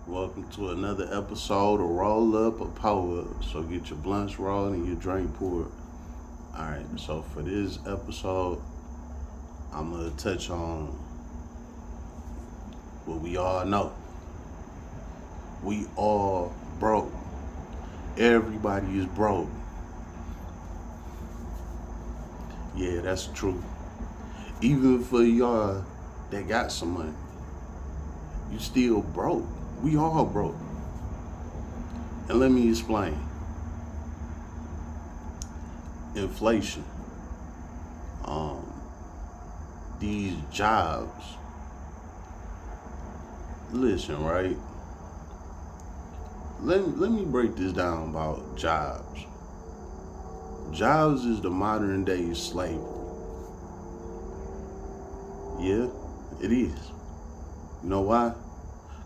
Welcome to another episode of Roll Up or Power Up. So get your blunts rolled and your drink poured. Alright, so for this episode, I'm gonna touch on what we all know. We all broke. Everybody is broke. Yeah, that's true. Even for y'all that got some money, you still broke. We all broke. And let me explain. Inflation. Um, these jobs. Listen, right? Let me break this down about jobs. Jobs is the modern day slavery. Yeah, it is. You know why?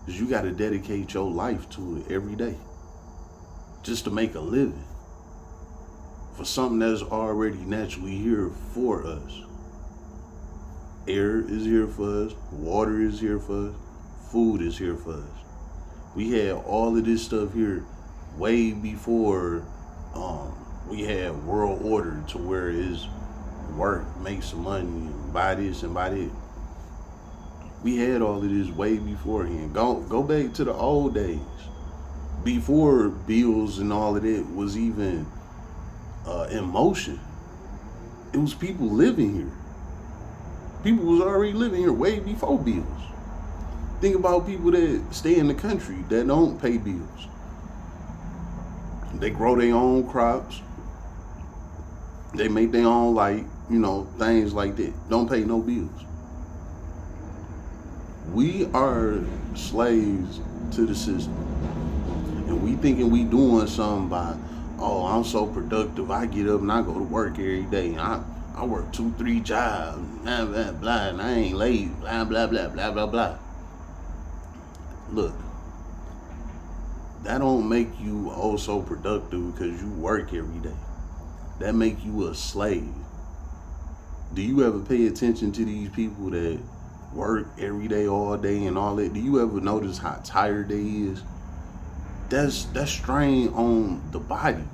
Because you got to dedicate your life to it every day just to make a living for something that's already naturally here for us. Air is here for us, water is here for us, food is here for us. We had all of this stuff here way before we had world order to where it's work, make some money, buy this and buy that. We had all of this way beforehand. Go back to the old days. Before bills and all of that was even in motion. It was people living here. People was already living here way before bills. Think about people that stay in the country that don't pay bills. They grow their own crops. They make their own things like that. Don't pay no bills. We are slaves to the system. And we thinking we doing something by, oh, I'm so productive. I get up and I go to work every day. I work 2, 3 jobs, blah, blah, blah, and I ain't lazy, blah, blah, blah, blah, blah, blah. Look, that don't make you oh so productive because you work every day. That make you a slave. Do you ever pay attention to these people that work every day, all day, and all that? Do you ever notice how tired they is? That's strain on the body.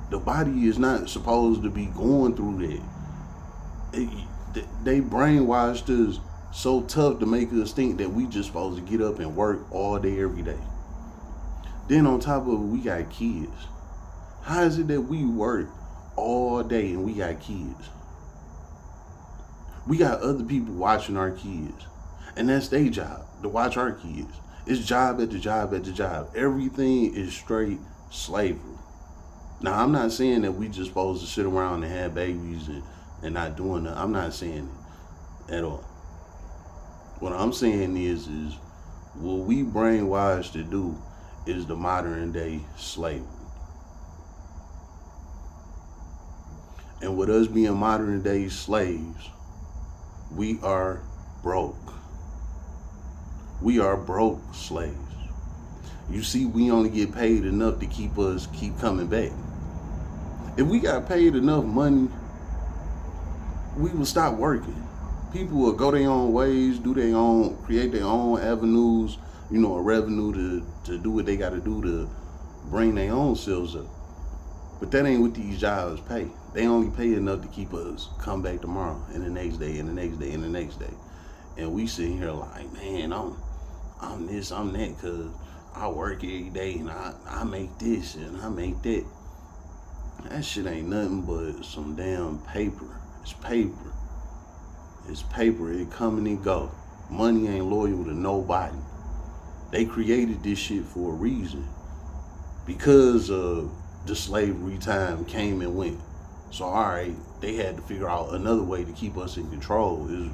The body is not supposed to be going through that. They brainwashed us so tough to make us think that we just supposed to get up and work all day, every day. Then on top of it, we got kids. How is it that we work all day and we got kids? We got other people watching our kids. And that's their job, to watch our kids. It's job at the job at the job. Everything is straight slavery. Now, I'm not saying that we just supposed to sit around and have babies and not doing that. I'm not saying it at all. What I'm saying is what we brainwashed to do is the modern day slavery. And with us being modern day slaves, we are broke. We are broke slaves. You see, we only get paid enough to keep coming back. If we got paid enough money, we would stop working. People will go their own ways, create their own avenues, a revenue to do what they got to do to bring their own selves up. But that ain't what these jobs pay. They only pay enough to keep us come back tomorrow and the next day and the next day and the next day. And we sitting here like, man, I'm this, I'm that, because I work every day and I make this and I make that. That shit ain't nothing but some damn paper. It's paper. It's paper. It come and it go. Money ain't loyal to nobody. They created this shit for a reason. Because of the slavery time came and went. So alright, they had to figure out another way to keep us in control. Is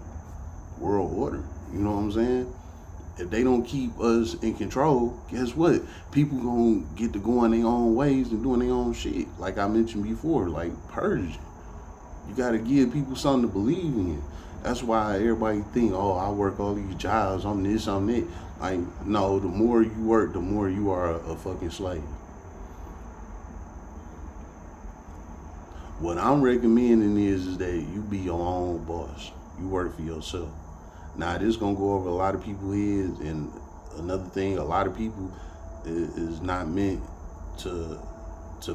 world order. You know what I'm saying? If they don't keep us in control, guess what? People gonna get to going their own ways and doing their own shit. Like I mentioned before, like purging. You gotta give people something to believe in. That's why everybody think, oh, I work all these jobs, I'm this, I'm that. Like, no, the more you work, the more you are a fucking slave. What I'm recommending is that you be your own boss. You work for yourself. Now, this gonna go over a lot of people's heads, and another thing, a lot of people is not meant to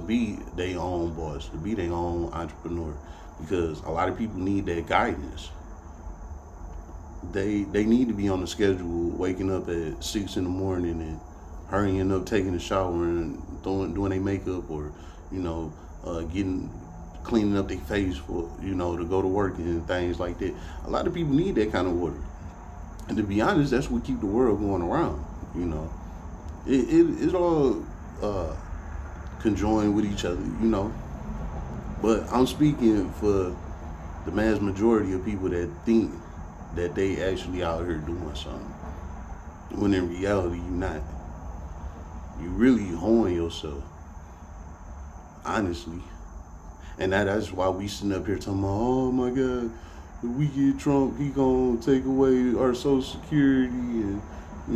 be their own boss, to be their own entrepreneur, because a lot of people need that guidance. They need to be on the schedule, waking up at 6 in the morning and hurrying up, taking a shower and doing their makeup, or getting cleaning up their face for to go to work and things like that. A lot of people need that kind of order, and to be honest, that's what keep the world going around. It all conjoined with each other, But I'm speaking for the mass majority of people that think that they actually out here doing something, when in reality you're not. You really hoeing yourself, honestly. And that's why we sitting up here talking about, oh my God, if we get Trump, he gonna take away our Social Security and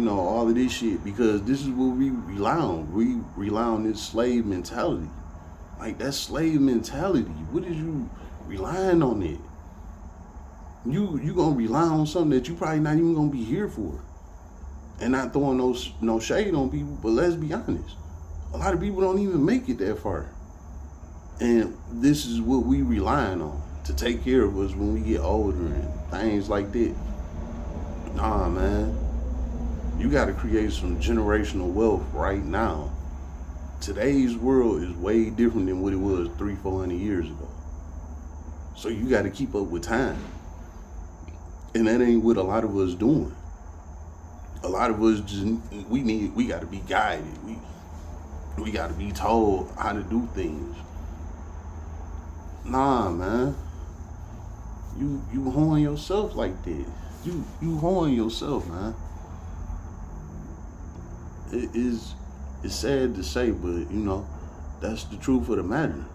all of this shit, because this is what we rely on. We rely on this slave mentality. Like, that slave mentality. What is you relying on it? You gonna rely on something that you probably not even gonna be here for. And not throwing no shade on people, but let's be honest. A lot of people don't even make it that far. And this is what we relying on to take care of us when we get older and things like that. Nah, man. You got to create some generational wealth right now. Today's world is way different than what it was 300-400 years ago. So you got to keep up with time. And that ain't what a lot of us doing. A lot of us we got to be guided. We got to be told how to do things. Nah, man. You hoeing yourself like that. You hoeing yourself, man. It's sad to say, but that's the truth of the matter.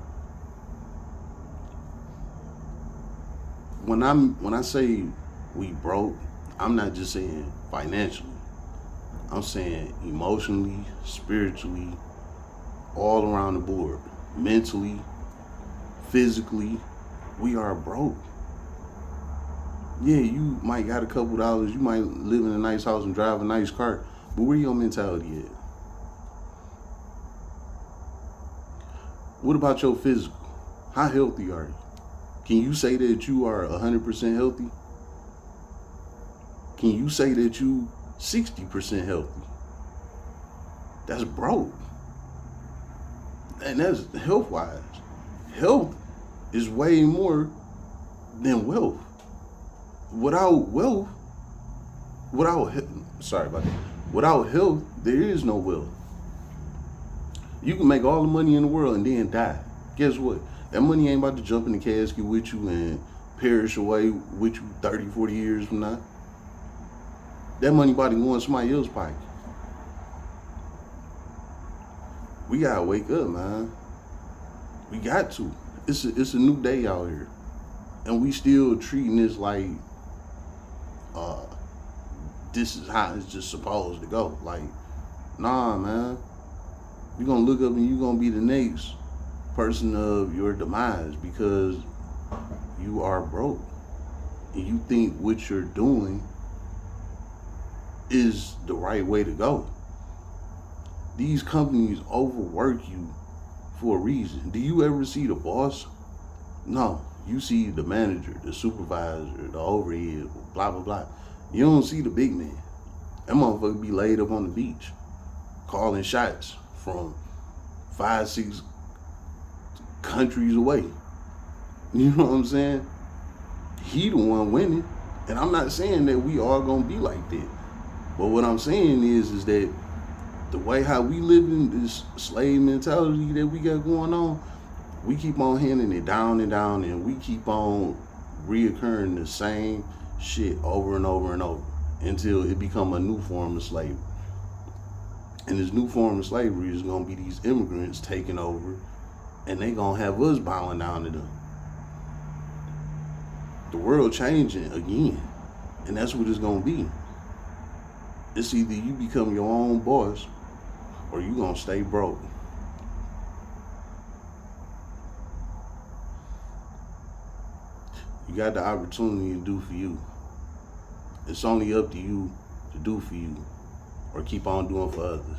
When I say we broke, I'm not just saying financially. I'm saying emotionally, spiritually, all around the board, mentally, physically, we are broke. Yeah, you might got a couple dollars, you might live in a nice house and drive a nice car, but where your mentality at? What about your physical? How healthy are you? Can you say that you are 100% healthy? Can you say that you 60% healthy? That's broke. And that's health-wise. Health is way more than wealth. Without health, there is no wealth. You can make all the money in the world and then die. Guess what? That money ain't about to jump in the casket with you and perish away with you 30, 40 years from now. That money about to go in somebody else's pocket. We gotta wake up, man. We got to. It's a new day out here, and we still treating this like this is how it's just supposed to go. Like, nah, man. You're gonna look up and you're gonna be the next person of your demise because you are broke, and you think what you're doing is the right way to go. These companies overwork you for a reason. Do you ever see the boss? No. You see the manager, the supervisor, the overhead, blah, blah, blah. You don't see the big man. That motherfucker be laid up on the beach, calling shots from 5-6 countries away. You know what I'm saying? He the one winning. And I'm not saying that we all gonna be like that. But what I'm saying is that the way how we live in this slave mentality that we got going on, we keep on handing it down and down, and we keep on reoccurring the same shit over and over and over until it become a new form of slavery. And this new form of slavery is gonna be these immigrants taking over, and they gonna have us bowing down to them. The world changing again, and that's what it's gonna be. It's either you become your own boss or you gonna stay broke. You got the opportunity to do for you. It's only up to you to do for you. or keep on doing for others.